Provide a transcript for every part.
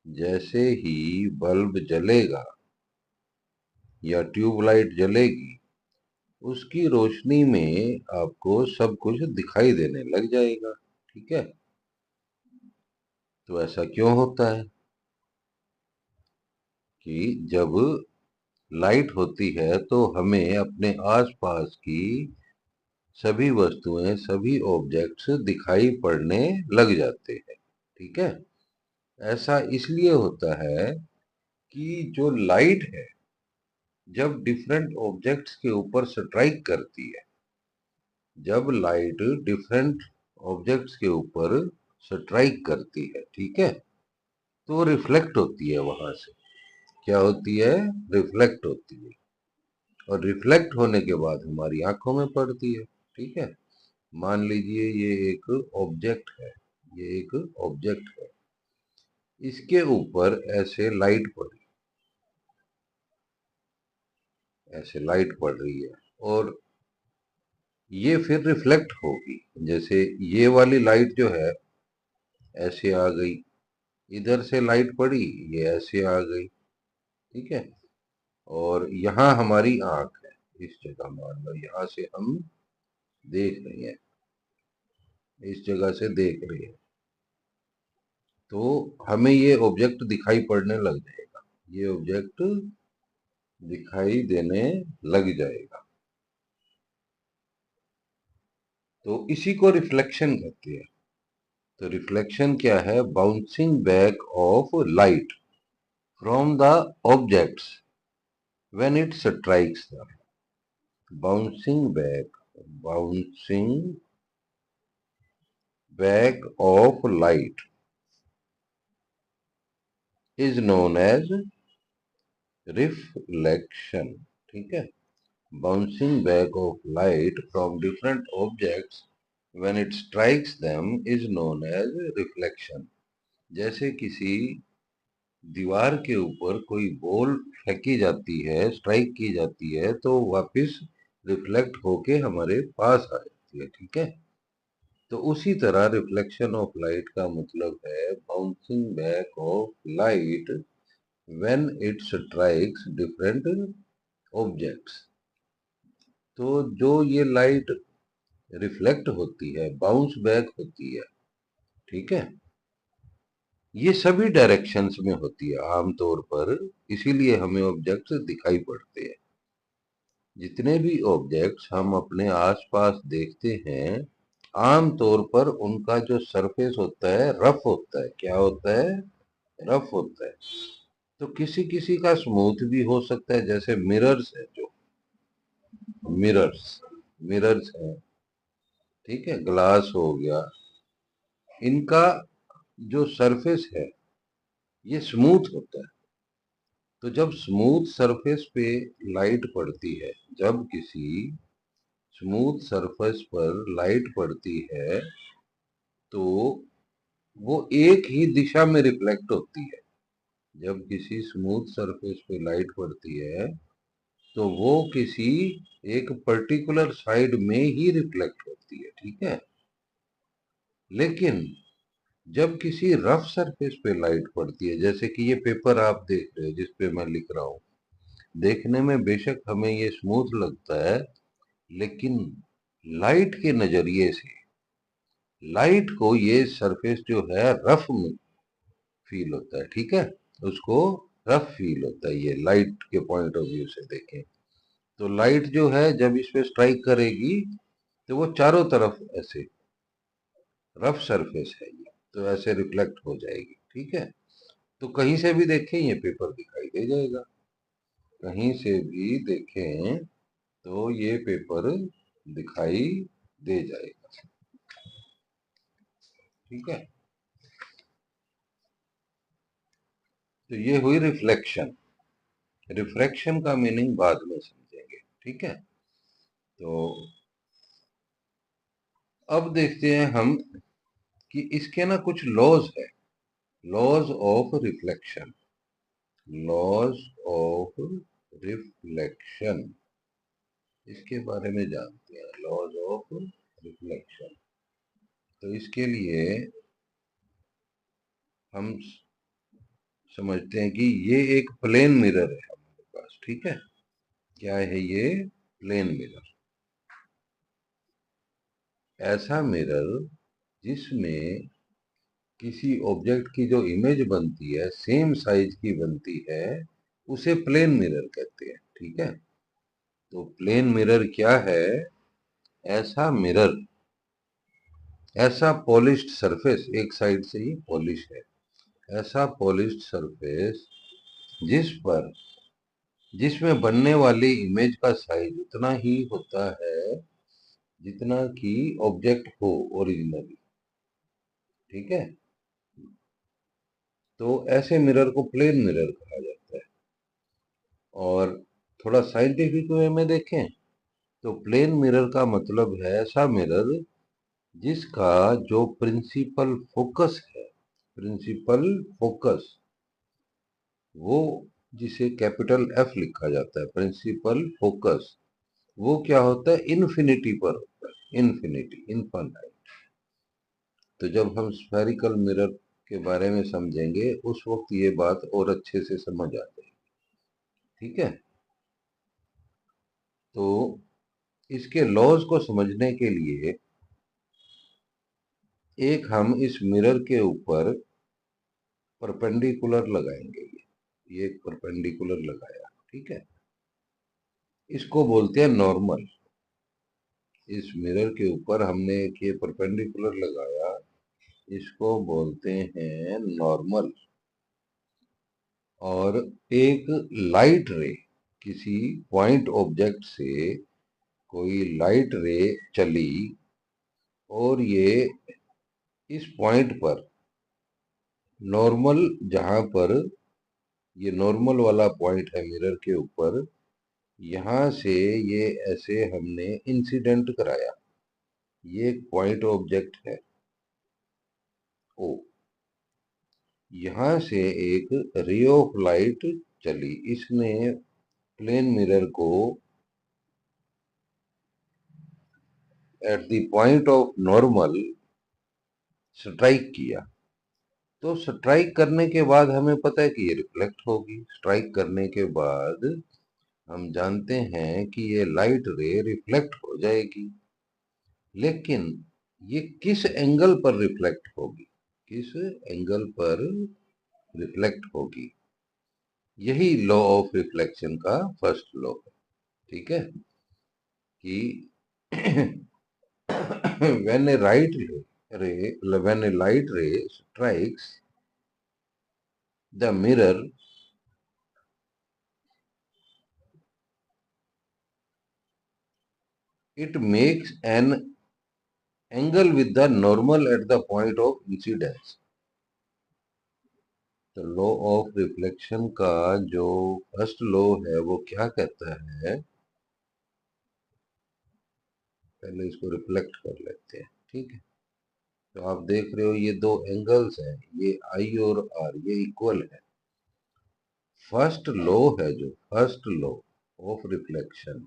जैसे ही बल्ब जलेगा या ट्यूबलाइट जलेगी, उसकी रोशनी में आपको सब कुछ दिखाई देने लग जाएगा। ठीक है, तो ऐसा क्यों होता है कि जब लाइट होती है तो हमें अपने आसपास की सभी वस्तुएं, सभी ऑब्जेक्ट्स दिखाई पड़ने लग जाते हैं। ठीक है, ऐसा इसलिए होता है कि जो लाइट है, जब डिफरेंट ऑब्जेक्ट्स के ऊपर स्ट्राइक करती है, जब लाइट डिफरेंट ऑब्जेक्ट्स के ऊपर स्ट्राइक करती है, ठीक है, तो रिफ्लेक्ट होती है वहां से। क्या होती है? रिफ्लेक्ट होती है। और रिफ्लेक्ट होने के बाद हमारी आंखों में पड़ती है। ठीक है, मान लीजिए ये एक ऑब्जेक्ट है, ये एक ऑब्जेक्ट है, इसके ऊपर ऐसे लाइट पड़ी, ऐसे लाइट पड़ रही है, और ये फिर रिफ्लेक्ट होगी। जैसे ये वाली लाइट जो है ऐसे आ गई, इधर से लाइट पड़ी, ये ऐसे आ गई। ठीक है, और यहाँ हमारी आंख है, इस जगह मान लो यहाँ से हम देख रहे हैं, इस जगह से देख रहे हैं, तो हमें ये ऑब्जेक्ट दिखाई पड़ने लग जाएगा, ये ऑब्जेक्ट दिखाई देने लग जाएगा। तो इसी को रिफ्लेक्शन कहते हैं। तो रिफ्लेक्शन क्या है? Bouncing back of light from the objects when it strikes them. Bouncing back, bouncing back of light is known as reflection. ठीक है, bouncing back of light from different objects when it strikes them is known as reflection. जैसे किसी दीवार के ऊपर कोई ball फेंकी जाती है, स्ट्राइक की जाती है, तो वापस रिफ्लेक्ट होके हमारे पास आ जाती है। ठीक है, तो उसी तरह रिफ्लेक्शन ऑफ लाइट का मतलब है bouncing back of light when it strikes different objects. तो जो ये लाइट रिफ्लेक्ट होती है, बाउंस बैक होती है, ठीक है, ये सभी डायरेक्शंस में होती है आमतौर पर, इसीलिए हमें ऑब्जेक्ट्स दिखाई पड़ते हैं। जितने भी ऑब्जेक्ट्स हम अपने आसपास देखते हैं, आमतौर पर उनका जो सरफेस होता है रफ होता है। क्या होता है? रफ होता है। तो किसी किसी का स्मूथ भी हो सकता है, जैसे मिरर्स है, जो मिरर्स मिरर्स है, ठीक है, ग्लास हो गया, इनका जो सरफेस है ये स्मूथ होता है। तो जब स्मूथ सरफेस पे लाइट पड़ती है, जब किसी स्मूथ सरफेस पर लाइट पड़ती है, तो वो एक ही दिशा में रिफ्लेक्ट होती है। जब किसी स्मूथ सरफेस पे लाइट पड़ती है, तो वो किसी एक पर्टिकुलर साइड में ही रिफ्लेक्ट होती है। ठीक है, लेकिन जब किसी रफ सरफेस पे लाइट पड़ती है, जैसे कि ये पेपर आप देख रहे हो जिस पे मैं लिख रहा हूँ, देखने में बेशक हमें ये स्मूथ लगता है, लेकिन लाइट के नजरिए से लाइट को ये सरफेस जो है रफ में फील होता है। ठीक है, उसको रफ फील होता है, ये लाइट के पॉइंट ऑफ व्यू से देखें तो लाइट जो है जब इस पे स्ट्राइक करेगी, तो वो चारों तरफ ऐसे रफ सरफेस है ये, तो ऐसे रिफ्लेक्ट हो जाएगी। ठीक है, तो कहीं से भी देखें ये पेपर दिखाई दे जाएगा, कहीं से भी देखें तो ये पेपर दिखाई दे जाएगा। ठीक है, तो ये हुई रिफ्लेक्शन। रिफ्रैक्शन का मीनिंग बाद में समझेंगे। ठीक है, तो अब देखते हैं हम कि इसके ना कुछ लॉज है, laws of reflection, laws of reflection, इसके बारे में जानते हैं, लॉज ऑफ रिफ्लेक्शन। तो इसके लिए हम समझते हैं कि ये एक प्लेन मिरर है हमारे पास, ठीक है। क्या है ये? Plane mirror. ऐसा मिरर जिसमें किसी ऑब्जेक्ट की जो इमेज बनती है सेम साइज की बनती है, उसे प्लेन मिरर कहते हैं, ठीक है। तो प्लेन मिरर क्या है? ऐसा मिरर, ऐसा पॉलिश्ड सरफेस, एक साइड से ही पॉलिश है, ऐसा पॉलिश्ड सरफेस जिस पर, जिसमें बनने वाली इमेज का साइज उतना ही होता है जितना कि ऑब्जेक्ट हो ओरिजिनली, ठीक है। तो ऐसे मिरर को प्लेन मिरर कहा जाता है। और थोड़ा साइंटिफिक वे में देखें तो प्लेन मिरर का मतलब है ऐसा मिरर जिसका जो प्रिंसिपल फोकस है, प्रिंसिपल फोकस, वो जिसे कैपिटल एफ लिखा जाता है, प्रिंसिपल फोकस, वो क्या होता है? इन्फिनिटी पर होता है, इन्फिनिटी, इनफाइनाइट। तो जब हम स्फेरिकल मिरर के बारे में समझेंगे उस वक्त ये बात और अच्छे से समझ आ जाएगी, ठीक है। तो इसके लॉज को समझने के लिए एक हम इस मिरर के ऊपर परपेंडिकुलर लगाएंगे, ये एक परपेंडिकुलर लगाया, ठीक है। इसको बोलते हैं नॉर्मल। इस मिरर के ऊपर हमने एक ये परपेंडिकुलर लगाया, इसको बोलते हैं नॉर्मल। और एक लाइट रे, किसी पॉइंट ऑब्जेक्ट से कोई लाइट रे चली और ये इस पॉइंट पर नॉर्मल, जहां पर ये नॉर्मल वाला पॉइंट है मिरर के ऊपर, यहां से ये ऐसे हमने इंसिडेंट कराया, ये एक पॉइंट ऑब्जेक्ट है ओ, यहां से एक रे ऑफ लाइट चली, इसने प्लेन मिरर को at the point of normal strike किया। तो स्ट्राइक करने के बाद हमें पता है कि ये रिफ्लेक्ट होगी। स्ट्राइक करने के बाद हम जानते हैं कि ये लाइट रे रिफ्लेक्ट हो जाएगी, लेकिन ये किस एंगल पर रिफ्लेक्ट होगी, किस एंगल पर रिफ्लेक्ट होगी, यही लॉ ऑफ रिफ्लेक्शन का फर्स्ट लॉ है, ठीक है। कि when a when a light ray strikes the mirror, it makes an angle with the normal at the point of incidence। तो लॉ ऑफ रिफ्लेक्शन का जो फर्स्ट लॉ है वो क्या कहता है? पहले इसको रिफ्लेक्ट कर लेते हैं, ठीक है। तो आप देख रहे हो ये दो एंगल्स हैं, ये आई और आर, ये इक्वल है। फर्स्ट लॉ है जो फर्स्ट लॉ ऑफ रिफ्लेक्शन,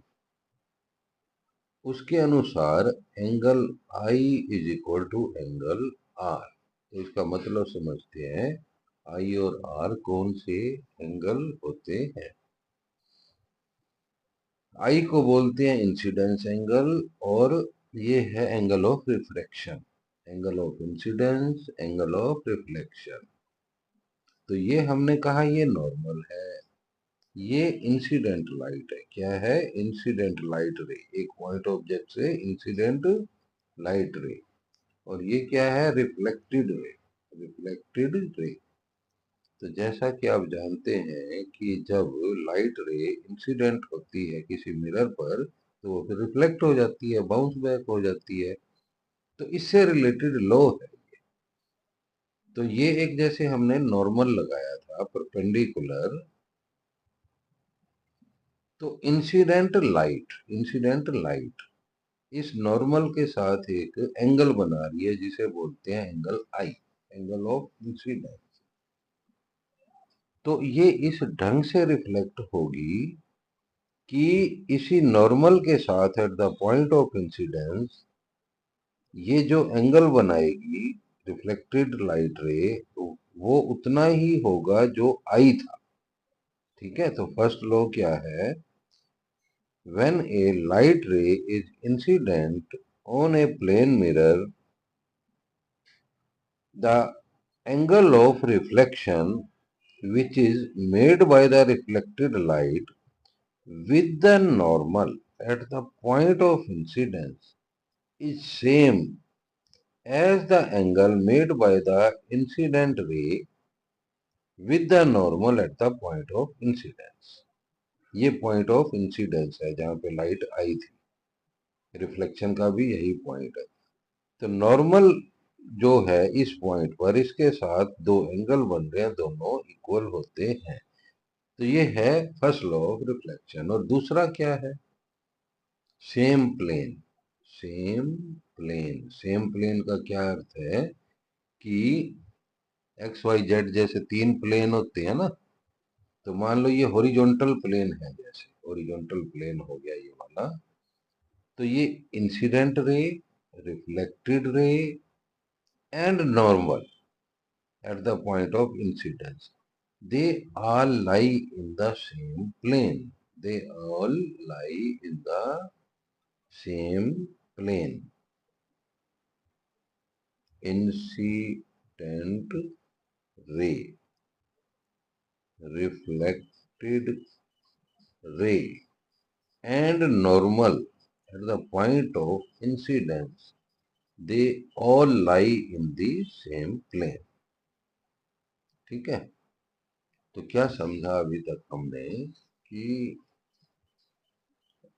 उसके अनुसार angle i is equal to angle r. तो इसका मतलब समझते हैं, आई और आर कौन से एंगल होते हैं। आई को बोलते हैं इंसिडेंस एंगल, और ये है angle of refraction, angle of incidence, angle of reflection. तो ये हमने कहा ये नॉर्मल है, ये इंसिडेंट लाइट है। क्या है? इंसिडेंट लाइट रे, एक पॉइंट ऑब्जेक्ट से इंसिडेंट लाइट रे। और ये क्या है? Reflected ray, reflected ray. तो जैसा कि आप जानते हैं कि जब लाइट रे इंसिडेंट होती है किसी मिरर पर तो वो फिर रिफ्लेक्ट हो जाती है, बाउंस बैक हो जाती है। तो इससे रिलेटेड लॉ है। तो ये एक जैसे हमने नॉर्मल लगाया था परपेंडिकुलर, तो इंसिडेंट लाइट इस नॉर्मल के साथ एक एंगल बना रही है जिसे बोलते हैं angle I, angle of incidence. तो ये इस ढंग से रिफ्लेक्ट होगी कि इसी नॉर्मल के साथ at the point of incidence ये जो एंगल बनाएगी रिफ्लेक्टेड लाइट रे, वो उतना ही होगा जो आई था। ठीक है, तो फर्स्ट लॉ क्या है? When a light ray is incident on a plane mirror, the angle of reflection which is made by the reflected light with the normal at the point of incidence is same as the angle made by the incident ray with the normal at the point of incidence. ये point of incidence है जहां पे light आई थी। Reflection का भी यही point है। तो नॉर्मल जो है इस पॉइंट पर, इसके साथ दो एंगल बन रहे हैं, दोनों इक्वल होते हैं। तो ये है फर्स्ट लॉ ऑफ रिफ्लेक्शन। और दूसरा क्या है? Same plane. Same plane, same plane का क्या अर्थ है कि एक्स वाई जेड जैसे तीन प्लेन होते हैं ना, तो मान लो ये हॉरिजॉन्टल प्लेन है, जैसे हॉरिजॉन्टल प्लेन हो गया ये वाला। तो ये incident ray, reflected ray and normal at the point of incidence, they all lie in the same plane. They all lie in the same plane. Incident ray, reflected ray, and normal at the point of incidence, they all lie in the same plane. ठीक है, तो क्या समझा अभी तक हमने कि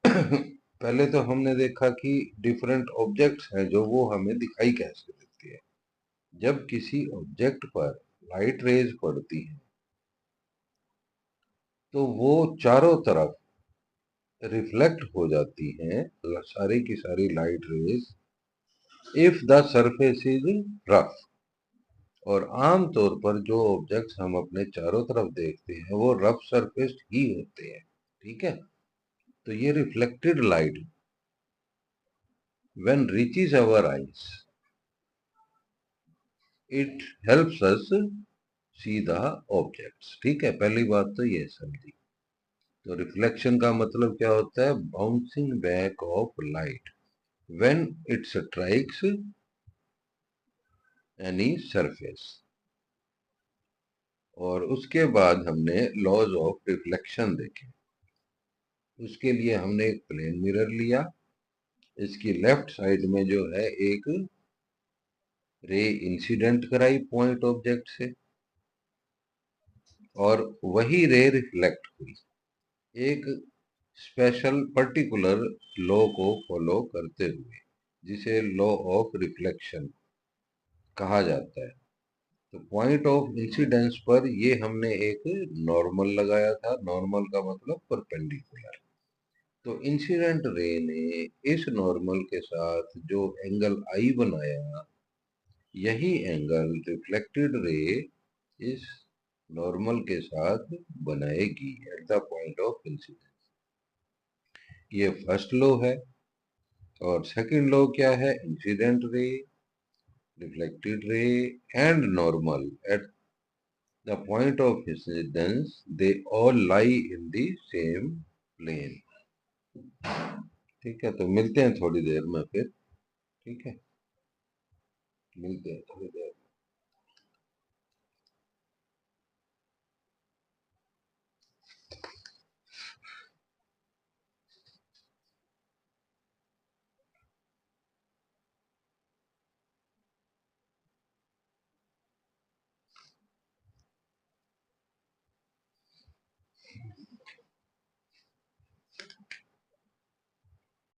पहले तो हमने देखा कि डिफरेंट ऑब्जेक्ट्स हैं जो वो हमें दिखाई कैसे देती है। जब किसी ऑब्जेक्ट पर लाइट रेज पड़ती है तो वो चारों तरफ रिफ्लेक्ट हो जाती हैं, सारी की सारी light rays, if the surface is rough. और आम तौर पर जो ऑब्जेक्ट्स हम अपने चारों तरफ देखते हैं वो रफ सरफेस ही होते हैं। ठीक है, तो ये reflected light when reaches our eyes, it helps us see the objects. ठीक है, पहली बात तो ये समझी। तो रिफ्लेक्शन का मतलब क्या होता है? Bouncing back of light when it strikes any surface. और उसके बाद हमने लॉज ऑफ रिफ्लेक्शन देखे। उसके लिए हमने एक प्लेन मिरर लिया, इसकी लेफ्ट साइड में जो है एक रे इंसिडेंट कराई पॉइंट ऑब्जेक्ट से, और वही रे रिफ्लेक्ट हुई एक स्पेशल पर्टिकुलर लॉ को फॉलो करते हुए, जिसे लॉ ऑफ रिफ्लेक्शन कहा जाता है। तो पॉइंट ऑफ इंसिडेंस पर ये हमने एक नॉर्मल लगाया था। नॉर्मल का मतलब परपेंडिकुलर। तो इंसिडेंट रे ने इस नॉर्मल के साथ जो एंगल आई बनाया, यही एंगल रिफ्लेक्टेड रे इस नॉर्मल के साथ बनाएगी at the point of incidence. ये फर्स्ट लॉ है। और सेकंड लॉ क्या है? Incident ray, reflected ray and normal at the point of incidence, they all lie in the same plane। ठीक है, तो मिलते हैं थोड़ी देर में फिर। ठीक है, मिलते हैं थोड़ी देर।